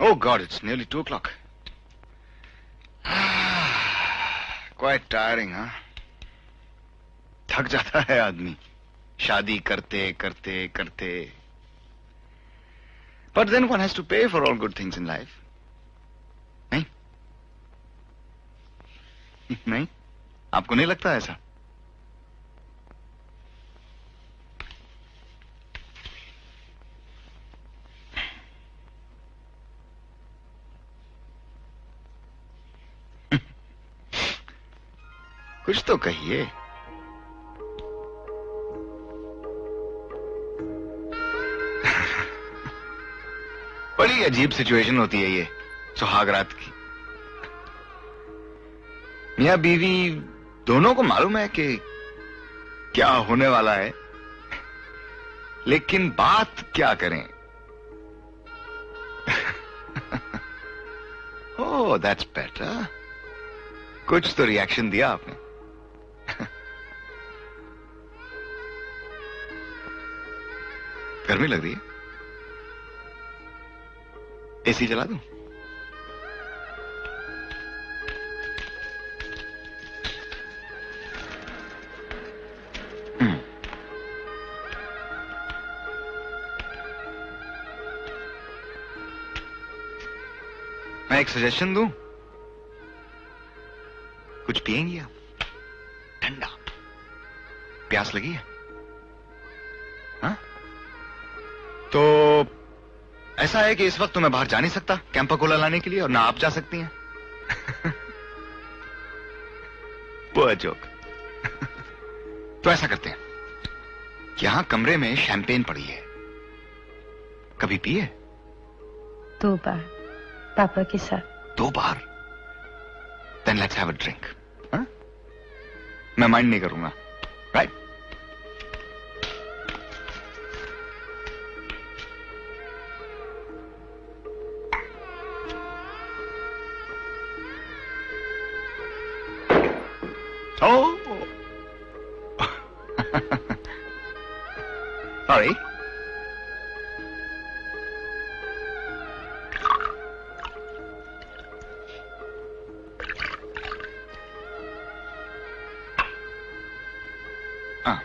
Oh God, it's nearly 2 o'clock. Quite tiring, huh? थक जाता है आदमी शादी करते करते करते. But then one has to pay for all good things in life. नहीं? नहीं? आपको नहीं लगता ऐसा? कुछ तो कहिए. बड़ी अजीब सिचुएशन होती है ये सुहाग रात की. मियां बीवी दोनों को मालूम है कि क्या होने वाला है, लेकिन बात क्या करें. Oh that's better. कुछ तो रिएक्शन दिया आपने. गर्मी लग रही है? एसी चला दूं? मैं एक सजेशन दूं? कुछ पिएंगी आप? ठंडा. प्यास लगी है? हाँ? तो ऐसा है कि इस वक्त तो मैं बाहर जा नहीं सकता कैंपा कोला लाने के लिए, और ना आप जा सकती हैं. वो जोक. तो ऐसा करते हैं, यहां कमरे में शैंपेन पड़ी है. कभी पिए? 2 बार पापा के साथ. 2 बार? Then let's have a drink. हाँ? मैं माइंड नहीं करूंगा. Right? Oh. Sorry. Ah.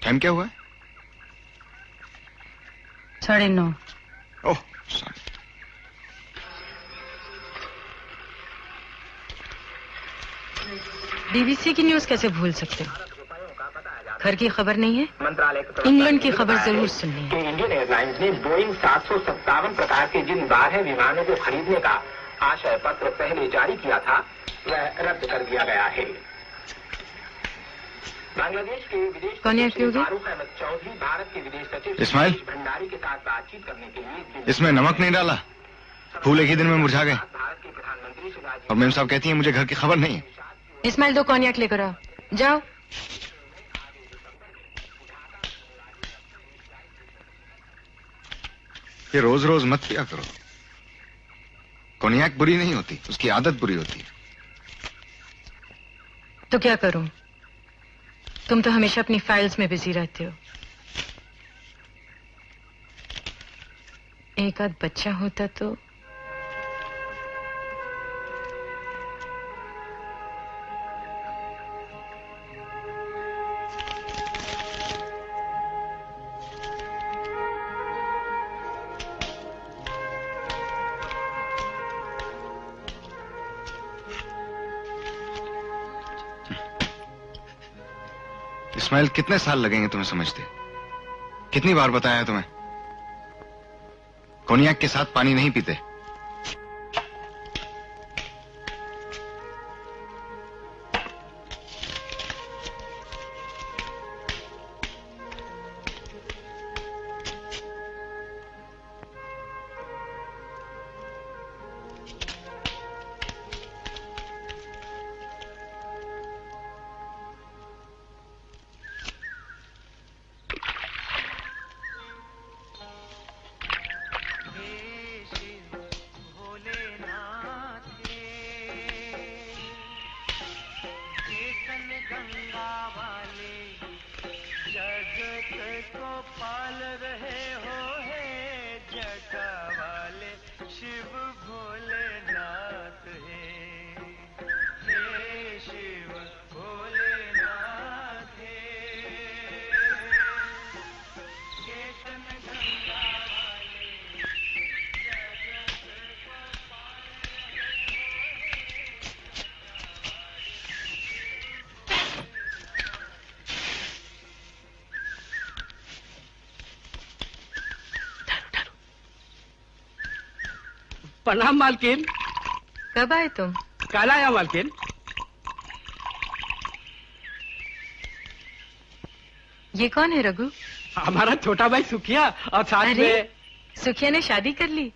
Time क्या हुआ है? 9:30। Oh sorry. बीबीसी की न्यूज कैसे भूल सकते हो? घर की खबर नहीं है, इंग्लैंड की खबर जरूर सुननी है। इंडियन एयरलाइंस ने बोइंग 757 प्रकार के जिन 12 विमानों को खरीदने का आशय पत्र पहले जारी किया था वह रद्द कर दिया गया है। बांग्लादेश के विदेश सचिव फारूक अहमद चौधरी भारत के विदेश सचिव इस्माइल भंडारी के साथ बातचीत करने के लिए इसमें नमक नहीं डाला, फूल एक ही दिन में मुरझा गए। भारत के प्रधानमंत्री से और मेम साहब कहती हैं मुझे घर की खबर नहीं है। इस्माइल 2 कॉन्याक लेकर आओ, जाओ। ये रोज रोज मत पिया करो। कोनियाक बुरी नहीं होती, उसकी आदत बुरी होती है। तो क्या करूं? तुम तो हमेशा अपनी फाइल्स में बिजी रहते हो। एक आध बच्चा होता तो। इस्माइल कितने साल लगेंगे तुम्हें समझते? कितनी बार बताया तुम्हें कोनियाक के साथ पानी नहीं पीते। प्रणाम मालकिन। कब आए तुम? कल आया मालकिन। ये कौन है रघु? हमारा छोटा भाई सुखिया और साथ में। सुखिया ने शादी कर ली,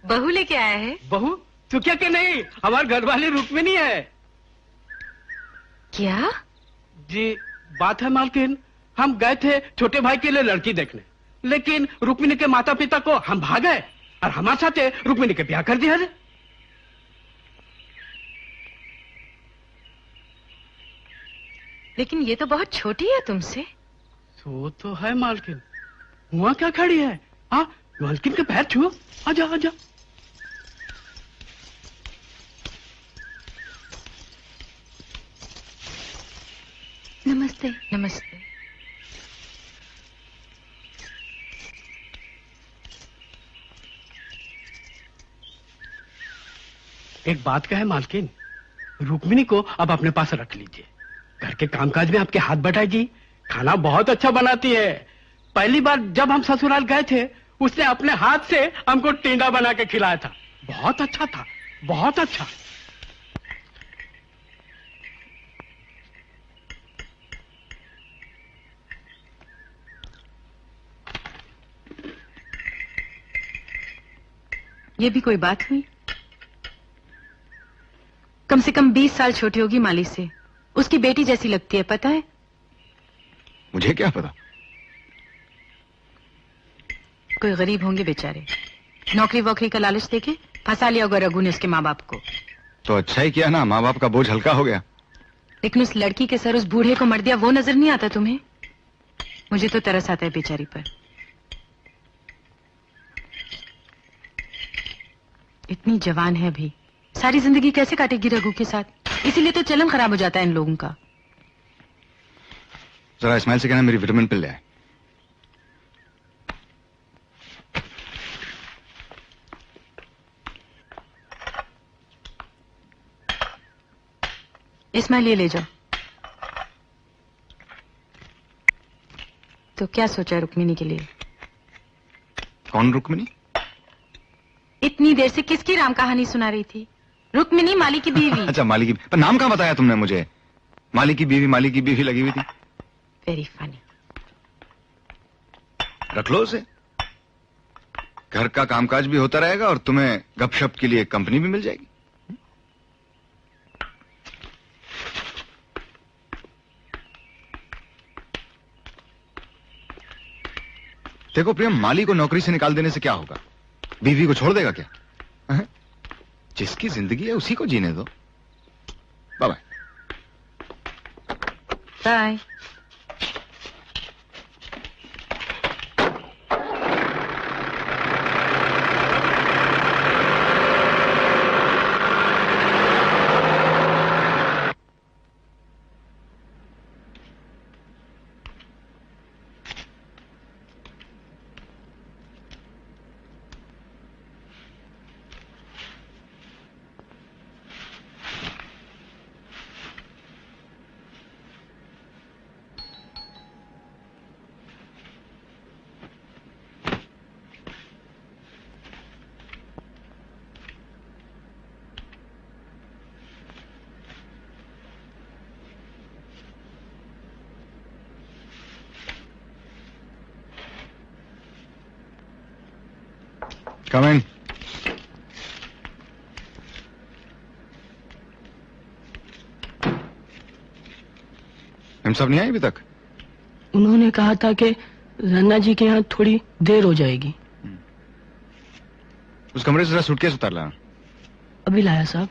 बहू लेके आया है। बहू? सुखिया के नहीं, हमारे घर वाली रुक्मिनी है। क्या? जी बात है मालकिन, हम गए थे छोटे भाई के लिए लड़की देखने, लेकिन रुक्मिनी के माता पिता को हम भाग गए और हमारे साथ रुक्मिनी के ब्याह कर दिया। लेकिन ये तो बहुत छोटी है तुमसे। सो तो है मालकिन, हुआ क्या खड़ी है? हाँ मालकिन के पैर छुओ, आजा आजा। नमस्ते। नमस्ते। एक बात कहे मालकिन, रुक्मिनी को अब अपने पास रख लीजिए। घर के कामकाज में आपके हाथ बटाएगी, खाना बहुत अच्छा बनाती है। पहली बार जब हम ससुराल गए थे उसने अपने हाथ से हमको टींडा बना के खिलाया था, बहुत अच्छा था, बहुत अच्छा। ये भी कोई बात हुई? कम से कम 20 साल छोटी होगी माली से, उसकी बेटी जैसी लगती है, पता है? मुझे क्या पता? कोई गरीब होंगे बेचारे, नौकरी वोकरी का लालच देके फंसा लिया होगा रघु ने उसके माँ बाप को। तो अच्छा ही किया ना, माँ बाप का बोझ हल्का हो गया। लेकिन उस लड़की के सर उस बूढ़े को मर दिया, वो नजर नहीं आता तुम्हें? मुझे तो तरस आता है बेचारी पर। इतनी जवान है अभी, सारी जिंदगी कैसे काटेगी रघु के साथ? इसीलिए तो चलन खराब हो जाता है इन लोगों का। जरा इस्माइल से कहना मेरी विटामिन पिल ले आए। इस्माइल ये ले जाओ। तो क्या सोचा है रुक्मिनी के लिए? कौन रुक्मिनी? इतनी देर से किसकी राम कहानी सुना रही थी? रुक्मिनी, माली की बीवी। अच्छा, माली की। पर नाम कहाँ बताया तुमने मुझे? माली की बीवी लगी हुई थी। Very funny. रख लो उसे, घर का कामकाज भी होता रहेगा और तुम्हें गपशप के लिए कंपनी भी मिल जाएगी। देखो प्रियम, माली को नौकरी से निकाल देने से क्या होगा? बीवी को छोड़ देगा क्या? जिसकी जिंदगी है उसी को जीने दो। Bye bye. Bye. Come in. हम सब नहीं आए अभी तक? उन्होंने कहा था कि रन्ना जी के यहाँ थोड़ी देर हो जाएगी। उस कमरे से जरा सूटकेस उतार लाना। अभी लाया साहब।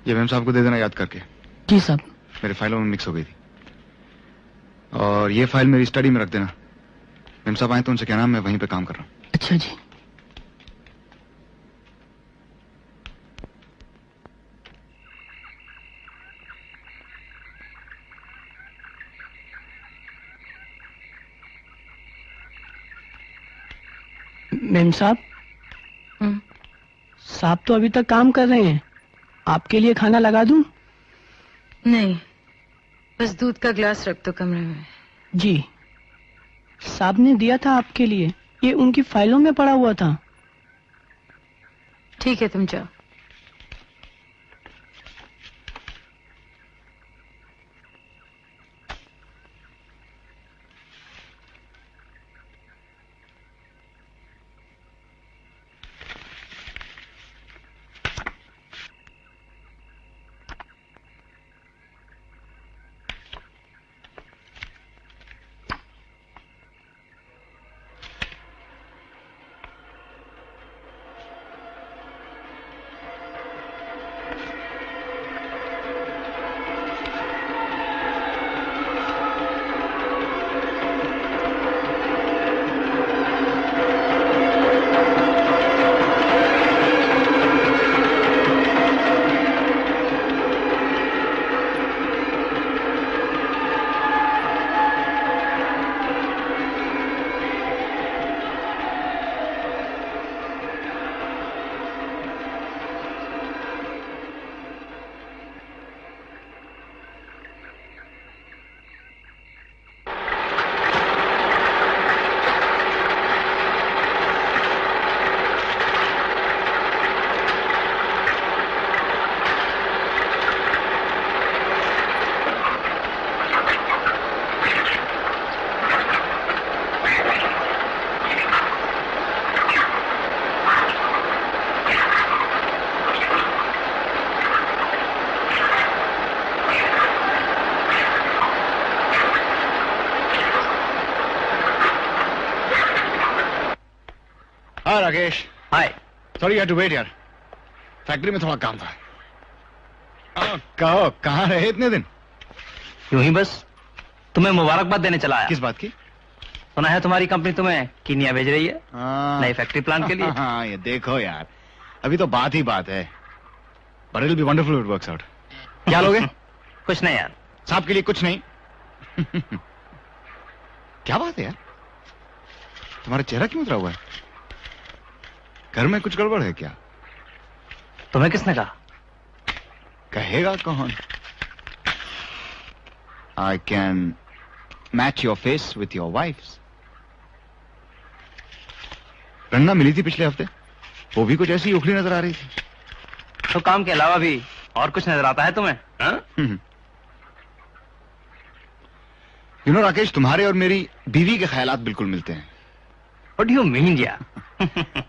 ये मैम साहब को दे देना याद करके। जी साहब। मेरे फाइलों में मिक्स हो गई थी। और ये फाइल मेरी स्टडी में रख देना। मैम साहब आए तो उनसे कहना मैं वहीं पे काम कर रहा हूँ। अच्छा जी। मैम साहब, साहब तो अभी तक काम कर रहे हैं। आपके लिए खाना लगा दूं? नहीं, बस दूध का ग्लास रख दो कमरे में। जी, साहब ने दिया था आपके लिए, ये उनकी फाइलों में पड़ा हुआ था। ठीक है, तुम जाओ। हाय राकेश। हाय। सॉरी हैड टू वेट यार, फैक्ट्री में थोड़ा काम था। कहो कहाँ रहे इतने दिन? यूं ही बस तुम्हें मुबारकबाद देने चला आया। किस बात की? सुना है तुम्हारी कंपनी तुम्हें कीनिया भेज रही है नई फैक्ट्री प्लान के लिए। हाँ ये देखो यार, अभी तो बात ही बात है, but it will be wonderful it works out. क्या लोगे? कुछ नहीं यार। साहब के लिए कुछ नहीं। क्या बात है यार, तुम्हारा चेहरा क्यों उतरा हुआ है? घर में कुछ गड़बड़ है क्या? तुम्हें किसने कहा? कहेगा कौन? I can match your face with your wife's. रंगा मिली थी पिछले हफ्ते, वो भी कुछ ऐसी उखड़ी नजर आ रही थी। तो काम के अलावा भी और कुछ नजर आता है तुम्हें? यू नो राकेश, तुम्हारे और मेरी बीवी के ख्यालात बिल्कुल मिलते हैं। What do you mean यार?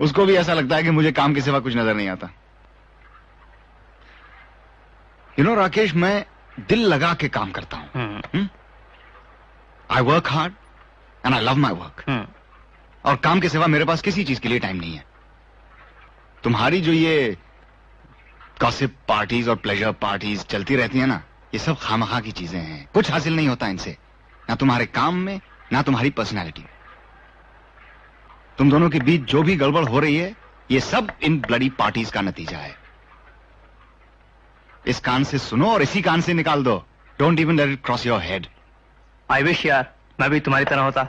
उसको भी ऐसा लगता है कि मुझे काम के सिवा कुछ नजर नहीं आता। यू नो राकेश, मैं दिल लगा के काम करता हूं। I work hard and I love my work. और काम के सिवा मेरे पास किसी चीज के लिए टाइम नहीं है। तुम्हारी जो ये गॉसिप पार्टीज और प्लेजर पार्टीज चलती रहती है ना, ये सब खामखा की चीजें हैं, कुछ हासिल नहीं होता इनसे, ना तुम्हारे काम में ना तुम्हारी पर्सनैलिटी। तुम दोनों के बीच जो भी गड़बड़ हो रही है, ये सब इन ब्लडी पार्टीज का नतीजा है। इस कान से सुनो और इसी कान से निकाल दो। Don't even let it cross your head. I wish यार मैं भी तुम्हारी तरह होता।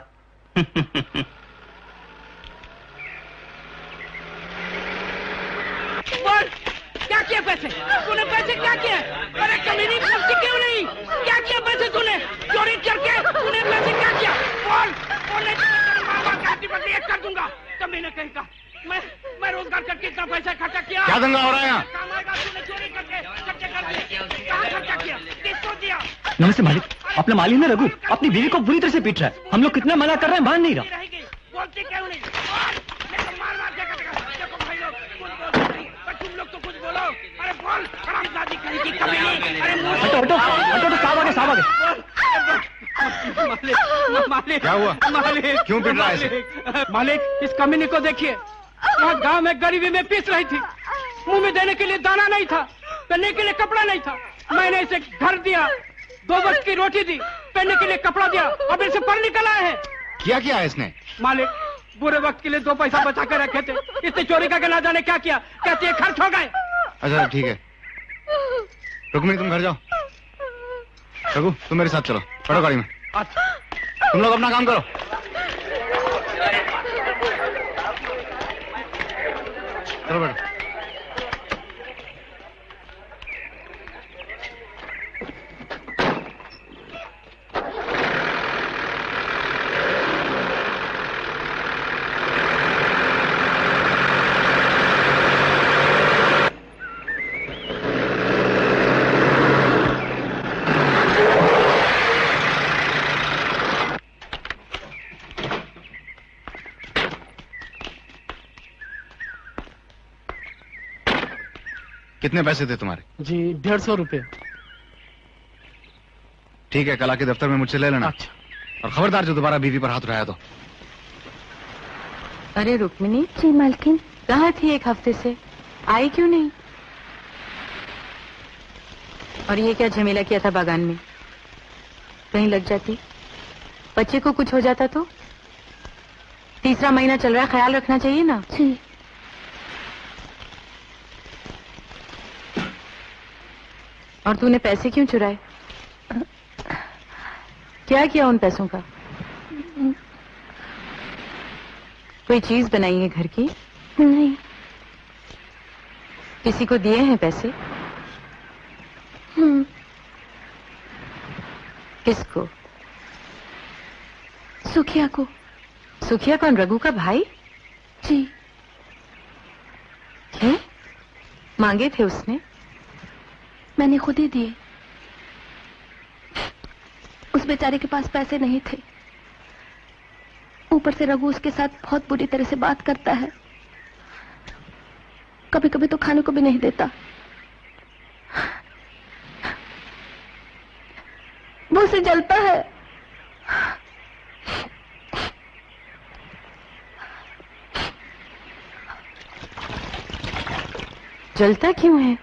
बोल, क्या किया पैसे? तूने पैसे क्या किया? अरे कमीनी गलती क्यों नहीं? क्या किया पैसे तूने? चोरी करके तूने पैसे क्या किया? बोल, बोलने मामा काटी पकड़ी एक कर दूंगा। कमीने कहीं का मैं रोजगार करके इतना पैसा खर्चा किया। क्या दंगा हो रहा है यहाँ? काम आएगा, तूने चोरी करके खर्चे कर दिए। कहाँ खर्चा किया? किसको दिया? नमस्ते मालिक, अपना माली ना रघु अपनी बीवी को बुरी तरह से पीट रहा है। हम लोग कितना मना कर रहे हैं, मान नहीं रहा। रहेगी, बोलती क्यों नहीं? मार के कटेगा। देखो भाई लोग कुछ बोलते नहीं, पर तुम लोग तो कुछ बोलो। अरे बोल, हरामजादी करेगी कभी नहीं। अरे हटो हटो हटो, साहब आगे, साहब आगे। मालिक, क्या हुआ? मालिक, क्यों पीट रहा है? मालिक, इस कमीनी को देखिए, वहाँ गांव में गरीबी में पीस रही थी। मुंह में देने के लिए दाना नहीं था, पहनने के लिए कपड़ा नहीं था। मैंने इसे घर दिया, 2 वक्त की रोटी दी, पहनने के लिए कपड़ा दिया, अब इसे पढ़ निकला है। क्या किया है इसने? मालिक, बुरे वक्त के लिए 2 पैसा बचा कर रखे थे, इसने चोरी करके ना जाने क्या किया, कहते हैं खर्च हो गए। अच्छा ठीक है, रुक्मिणी तुम घर जाओ। रघु तुम मेरे साथ चलो, बैठो गाड़ी में। तुम लोग अपना काम करो। चलो बैठो। कितने पैसे थे तुम्हारे? जी 150 रुपए। ठीक है, कल आके दफ्तर में मुझसे ले लेना। अच्छा। और खबरदार जो दोबारा बीवी पर हाथ उठाया तो। अरे रुक्मिणी, जी मालकिन। कहाँ थी एक हफ्ते से, आई क्यों नहीं? और ये क्या झमेला किया था बागान में? कहीं लग जाती, बच्चे को कुछ हो जाता तो? 3रा महीना चल रहा है, ख्याल रखना चाहिए ना। जी। और तूने पैसे क्यों चुराए? क्या किया उन पैसों का? कोई चीज बनाई है घर की? नहीं। किसी को दिए हैं पैसे? किसको? सुखिया को। सुखिया कौन, रघु का भाई? जी। है? मांगे थे उसने? मैंने खुद ही दिए। उस बेचारे के पास पैसे नहीं थे, ऊपर से रघु उसके साथ बहुत बुरी तरह से बात करता है, कभी कभी तो खाने को भी नहीं देता। वो उसे जलता है। जलता क्यों है?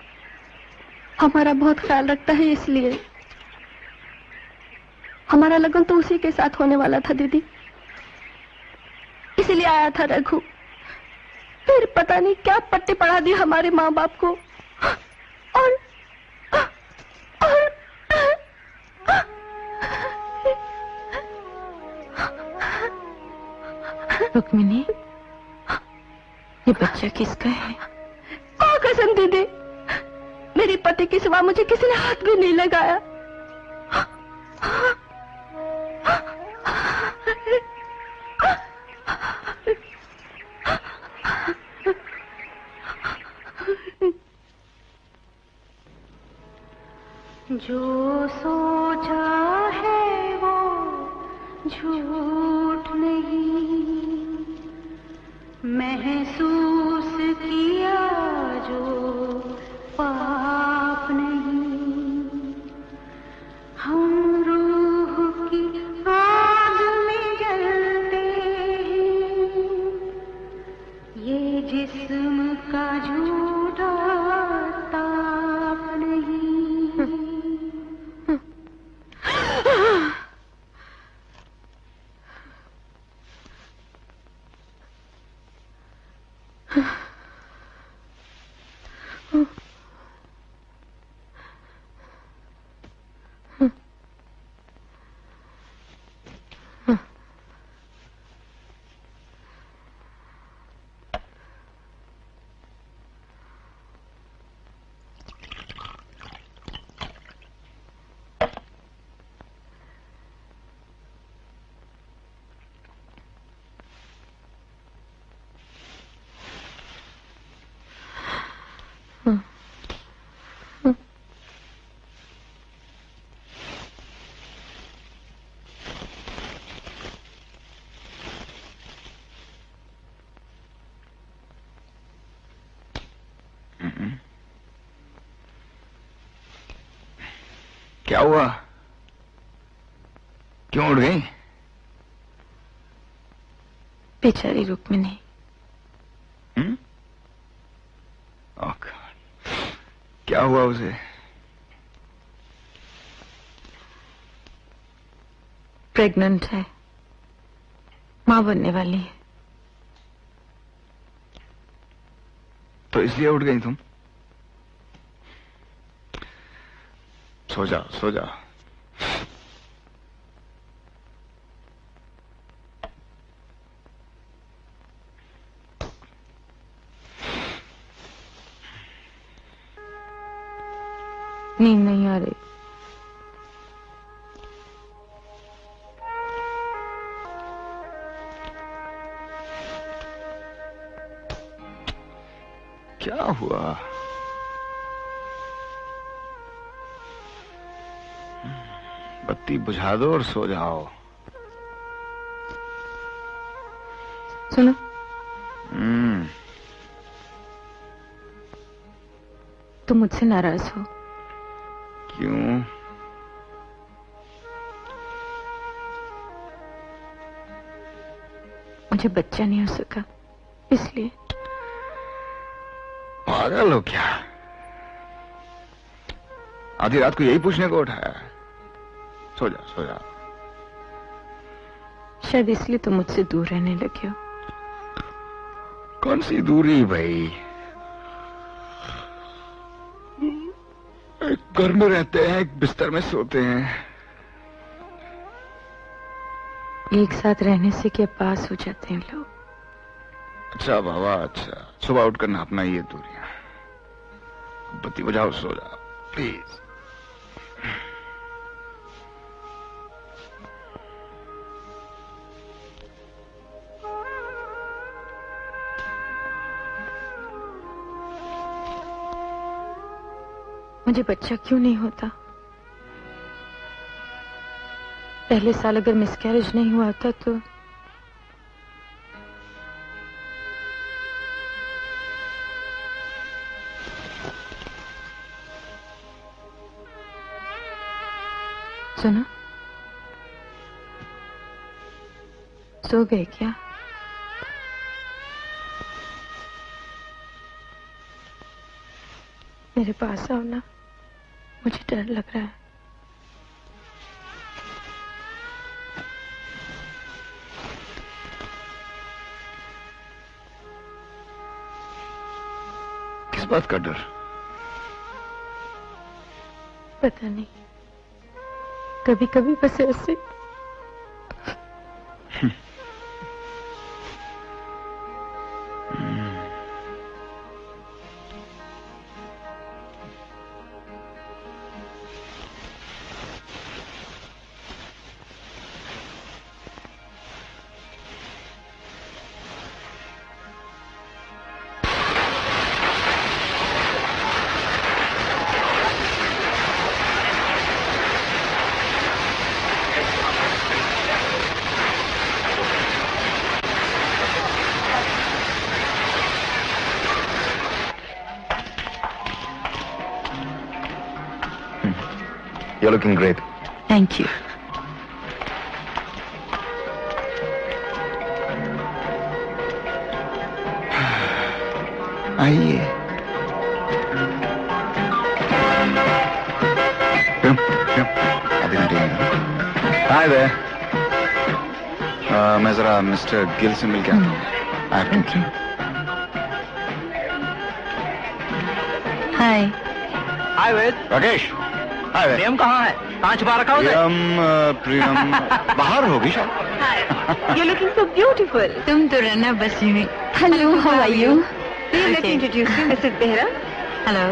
हमारा बहुत ख्याल रखता है इसलिए। हमारा लगन तो उसी के साथ होने वाला था दीदी, इसलिए आया था रघु। फिर पता नहीं क्या पट्टी पढ़ा दी हमारे माँ बाप को। और रुक्मिनी, ये बच्चा किसका है? कसम दीदी, मेरे पति के सिवा मुझे किसी ने हाथ भी नहीं लगाया। जो सोचा है वो झूठ नहीं, महसूस किया जो पाप नहीं। हम रूह की आग में जलते हैं, ये जिस्म का झूठा ताप नहीं। क्या हुआ? क्यों उठ गई? बेचारी रुक्मिनी। ओह गॉड, क्या हुआ उसे? प्रेग्नेंट है, मां बनने वाली है। तो इसलिए उठ गई तुम? सो जाओ, सो जाओ। नींद नहीं आ रही। क्या हुआ? बत्ती बुझा दो और सो जाओ। सुनो, तुम मुझसे नाराज हो? क्यों? मुझे बच्चा नहीं हो सका, इसलिए। पागल हो क्या? आधी रात को यही पूछने को उठाया? सो जा, सो जा। शायद इसलिए तुम मुझसे दूर रहने लगे हो। कौन सी दूरी भाई? एक घर में रहते हैं, एक बिस्तर में सोते हैं। एक साथ रहने से क्या पास हो जाते हैं लोग। अच्छा बाबा, अच्छा। सुबह उठकर नापना ये दूरियां। बत्ती बुझाओ, सो जाओ प्लीज। मुझे बच्चा क्यों नहीं होता? पहले साल अगर मिसकैरेज नहीं हुआ था तो सुनो, सो गए क्या? मेरे पास आओ ना, मुझे डर लग रहा है। किस बात का डर? पता नहीं, कभी कभी बस ऐसे। You're looking great. Thank you. आइए। आधे घंटे में। Hi there. मैं जरा मिस्टर गिल से मिल के आता हूँ। ओके। हाय। हाय वेद। राकेश। हाय वेद। प्रियम कहाँ है? कहाँ छुपा रखा उसे? प्रियम बाहर होगी शायद। You're looking so beautiful. तुम तो रहना बस यूं। Hello, how are you? Please let Okay. me introduce you, Mrs. Behra, hello.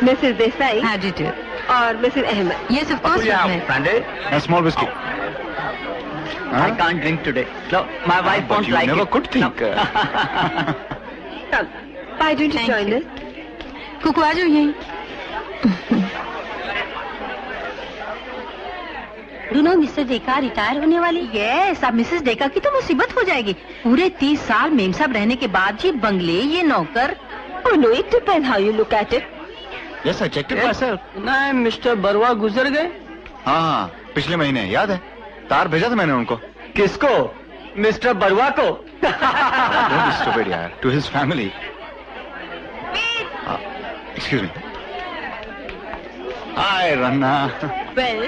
Mrs. Desai, how do do? और Mrs. Ahmed. Yes of course मैं। Brandy? A small whiskey. I can't drink today. No, my wife But won't you like never it. could think. Come, why don't you Thank join you. us? Kuku आ जाओ यहीं। Do know mister Deka retire होने वाली। Yes, अब Mrs Deka की तो मुसीबत हो जाएगी। पूरे 30 साल मेम साहब रहने के बाद जी बंगले, ये नौकर। Oh no, it depends how you look at it. Yes, I checked it myself. नहीं, मिस्टर बरुआ गुजर गए। हाँ, पिछले महीने याद है, तार भेजा था मैंने उनको। किसको? मिस्टर बरुआ को? Don't be stupid यार, to his family. Excuse me. Hi, Ranna. Well,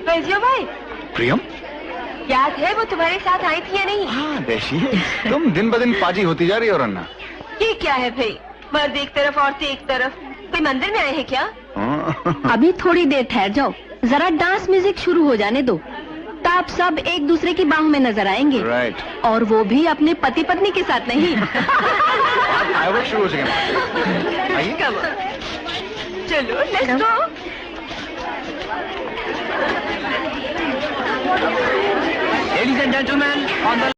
where's your wife? प्रियम? याद है वो तुम्हारे साथ आई थी या नहीं? हाँ, देशी। तुम दिन ब दिन पाजी होती जा रही हो रन्ना। ये क्या है भाई? मर्द एक तरफ औरतें एक तरफ। कोई मंदिर में आए हैं क्या? अभी थोड़ी देर ठहर जाओ, जरा डांस म्यूजिक शुरू हो जाने दो, तो आप सब एक दूसरे की बाहों में नजर आएंगे। Right. और वो भी अपने पति पत्नी के साथ नहीं। आइए शुरू हो सके। आइए। चलो, let's go. Ladies and gentlemen, on the